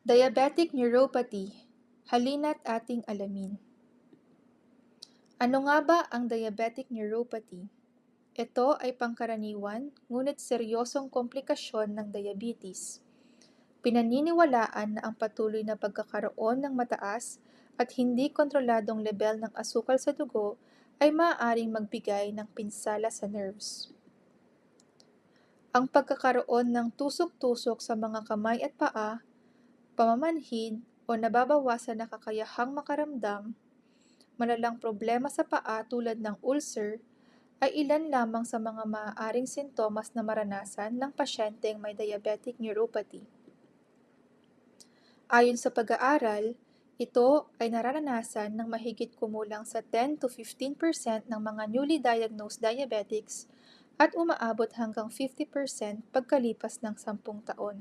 Diabetic neuropathy. Halina't ating alamin. Ano nga ba ang diabetic neuropathy? Ito ay pangkaraniwan ngunit seryosong komplikasyon ng diabetes. Pinaniniwalaan na ang patuloy na pagkakaroon ng mataas at hindi kontroladong lebel ng asukal sa dugo ay maaaring magbigay ng pinsala sa nerves. Ang pagkakaroon ng tusok-tusok sa mga kamay at paa, pamamanhid o nababawasan na kakayahang makaramdam, malalang problema sa paa tulad ng ulcer, ay ilan lamang sa mga maaaring sintomas na maranasan ng pasyenteng may diabetic neuropathy. Ayon sa pag-aaral, ito ay nararanasan ng mahigit kumulang sa 10 to 15% ng mga newly diagnosed diabetics at umaabot hanggang 50% pagkalipas ng 10 taon.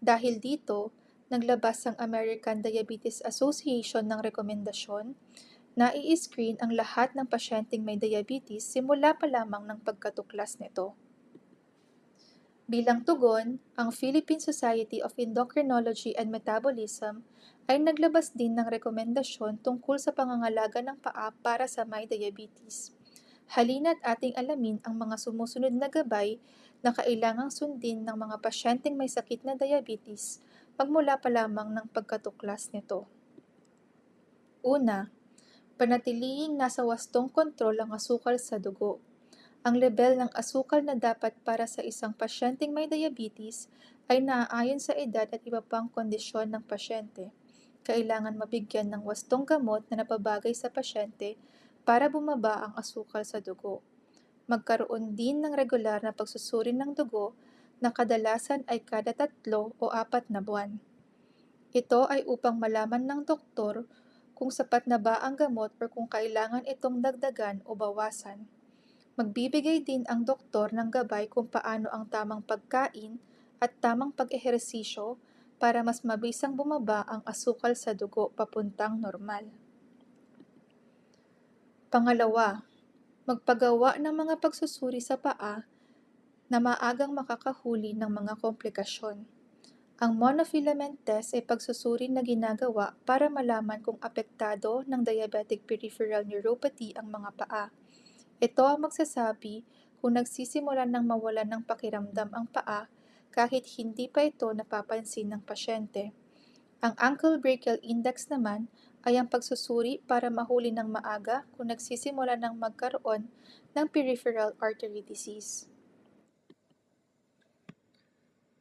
Dahil dito, naglabas ang American Diabetes Association ng rekomendasyon na i-screen ang lahat ng pasyenteng may diabetes simula pa lamang ng pagkatuklas nito. Bilang tugon, ang Philippine Society of Endocrinology and Metabolism ay naglabas din ng rekomendasyon tungkol sa pangangalaga ng paa para sa may diabetes. Halina't ating alamin ang mga sumusunod na gabay na kailangang sundin ng mga pasyenteng may sakit na diabetes magmula pa lamang ng pagkatuklas nito. Una, panatilihing nasa wastong kontrol ang asukal sa dugo. Ang lebel ng asukal na dapat para sa isang pasyenteng may diabetes ay naaayon sa edad at iba pang kondisyon ng pasyente. Kailangan mabigyan ng wastong gamot na napabagay sa pasyente para bumaba ang asukal sa dugo. Magkaroon din ng regular na pagsusuri ng dugo na kadalasan ay kada 3 o 4 na buwan. Ito ay upang malaman ng doktor kung sapat na ba ang gamot o kung kailangan itong dagdagan o bawasan. Magbibigay din ang doktor ng gabay kung paano ang tamang pagkain at tamang pag-ehersisyo para mas mabisang bumaba ang asukal sa dugo papuntang normal. Pangalawa, magpagawa ng mga pagsusuri sa paa na maagang makakahuli ng mga komplikasyon. Ang monofilament test ay pagsusuri na ginagawa para malaman kung apektado ng diabetic peripheral neuropathy ang mga paa. Ito ang magsasabi kung nagsisimula ng mawalan ng pakiramdam ang paa kahit hindi pa ito napapansin ng pasyente. Ang ankle brachial index naman ay ang pagsusuri para mahuli ng maaga kung nagsisimula ng magkaroon ng peripheral artery disease.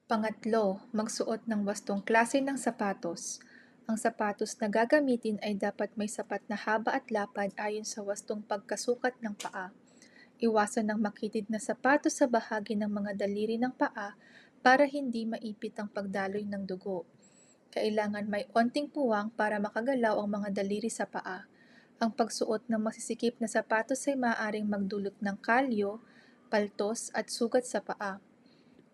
Pangatlo, magsuot ng wastong klase ng sapatos. Ang sapatos na gagamitin ay dapat may sapat na haba at lapad ayon sa wastong pagkasukat ng paa. Iwasan ng makitid na sapatos sa bahagi ng mga daliri ng paa para hindi maipit ang pagdaloy ng dugo. Kailangan may onting puwang para makagalaw ang mga daliri sa paa. Ang pagsuot ng masisikip na sapatos ay maaaring magdulot ng kalyo, paltos at sugat sa paa.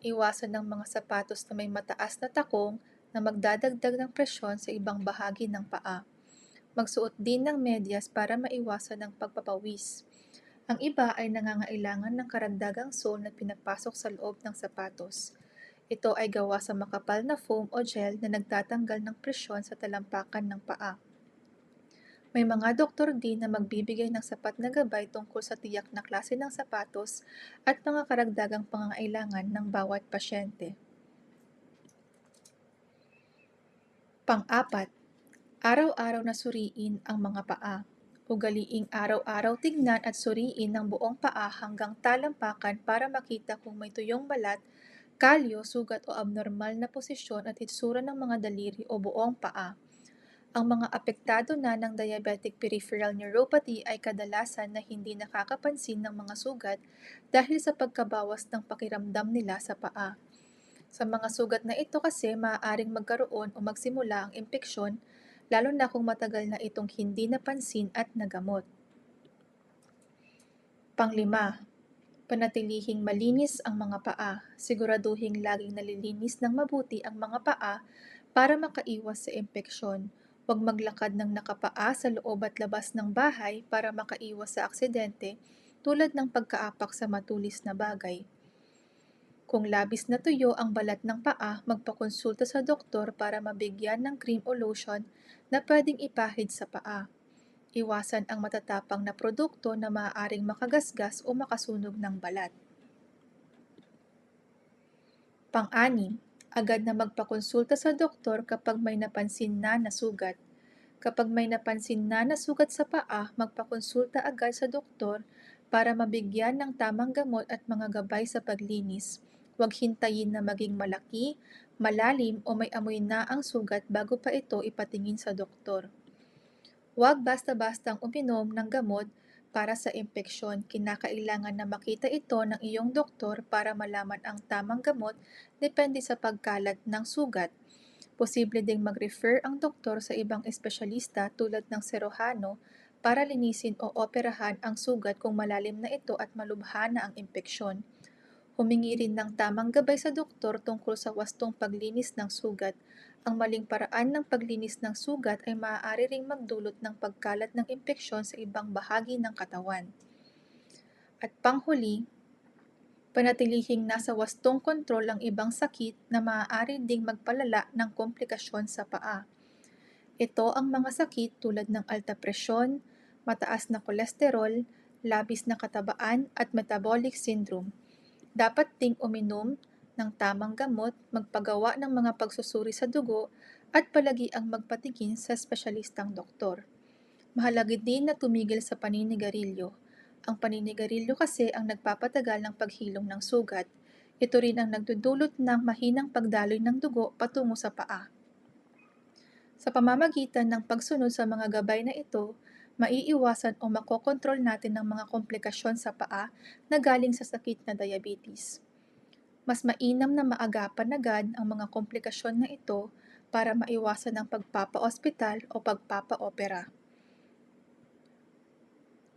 Iwasan ng mga sapatos na may mataas na takong na magdadagdag ng presyon sa ibang bahagi ng paa. Magsuot din ng medyas para maiwasan ang pagpapawis. Ang iba ay nangangailangan ng karagdagang sole na pinapasok sa loob ng sapatos. Ito ay gawa sa makapal na foam o gel na nagtatanggal ng presyon sa talampakan ng paa. May mga doktor din na magbibigay ng sapat na gabay tungkol sa tiyak na klase ng sapatos at mga karagdagang pangangailangan ng bawat pasyente. Pang-apat, araw-araw na suriin ang mga paa. Ugaliing araw-araw tignan at suriin ang buong paa hanggang talampakan para makita kung may tuyong balat, kalyo, sugat o abnormal na posisyon at hitsura ng mga daliri o buong paa. Ang mga apektado na ng diabetic peripheral neuropathy ay kadalasan na hindi nakakapansin ng mga sugat dahil sa pagkabawas ng pakiramdam nila sa paa. Sa mga sugat na ito kasi maaaring magkaroon o magsimula ang impeksyon lalo na kung matagal na itong hindi napansin at nagamot. Panglima, panatilihing malinis ang mga paa. Siguraduhing laging nalilinis ng mabuti ang mga paa para makaiwas sa impeksyon. Huwag maglakad ng nakapaa sa loob at labas ng bahay para makaiwas sa aksidente tulad ng pagkaapak sa matulis na bagay. Kung labis na tuyo ang balat ng paa, magpakonsulta sa doktor para mabigyan ng cream o lotion na pwedeng ipahid sa paa. Iwasan ang matatapang na produkto na maaaring makagasgas o makasunog ng balat. Pang-anim, agad na magpakonsulta sa doktor kapag may napansin na sugat. Kapag may napansin na sugat sa paa, magpakonsulta agad sa doktor para mabigyan ng tamang gamot at mga gabay sa paglinis. Huwag hintayin na maging malaki, malalim o may amoy na ang sugat bago pa ito ipatingin sa doktor. Huwag basta-bastang uminom ng gamot para sa impeksyon. Kinakailangan na makita ito ng iyong doktor para malaman ang tamang gamot depende sa pagkalat ng sugat. Posible ding mag-refer ang doktor sa ibang espesyalista tulad ng serohano para linisin o operahan ang sugat kung malalim na ito at malubha na ang impeksyon. Humingi rin ng tamang gabay sa doktor tungkol sa wastong paglinis ng sugat. Ang maling paraan ng paglinis ng sugat ay maaari ring magdulot ng pagkalat ng impeksyon sa ibang bahagi ng katawan. At panghuli, panatilihing nasa wastong kontrol ang ibang sakit na maaari ding magpalala ng komplikasyon sa paa. Ito ang mga sakit tulad ng alta presyon, mataas na kolesterol, labis na katabaan at metabolic syndrome. Dapat ding uminom ng tamang gamot, magpagawa ng mga pagsusuri sa dugo, at palagi ang magpatingin sa espesyalistang doktor. Mahalaga din na tumigil sa paninigarilyo. Ang paninigarilyo kasi ang nagpapatagal ng paghilom ng sugat. Ito rin ang nagdudulot ng mahinang pagdaloy ng dugo patungo sa paa. Sa pamamagitan ng pagsunod sa mga gabay na ito, maiiwasan o makokontrol natin ang mga komplikasyon sa paa na galing sa sakit na diabetes. Mas mainam na maagapan agad ang mga komplikasyon na ito para maiwasan ang pagpapa-ospital o pagpapa-opera.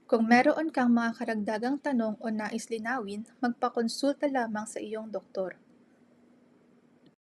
Kung meron kang mga karagdagang tanong o nais linawin, magpakonsulta lamang sa iyong doktor.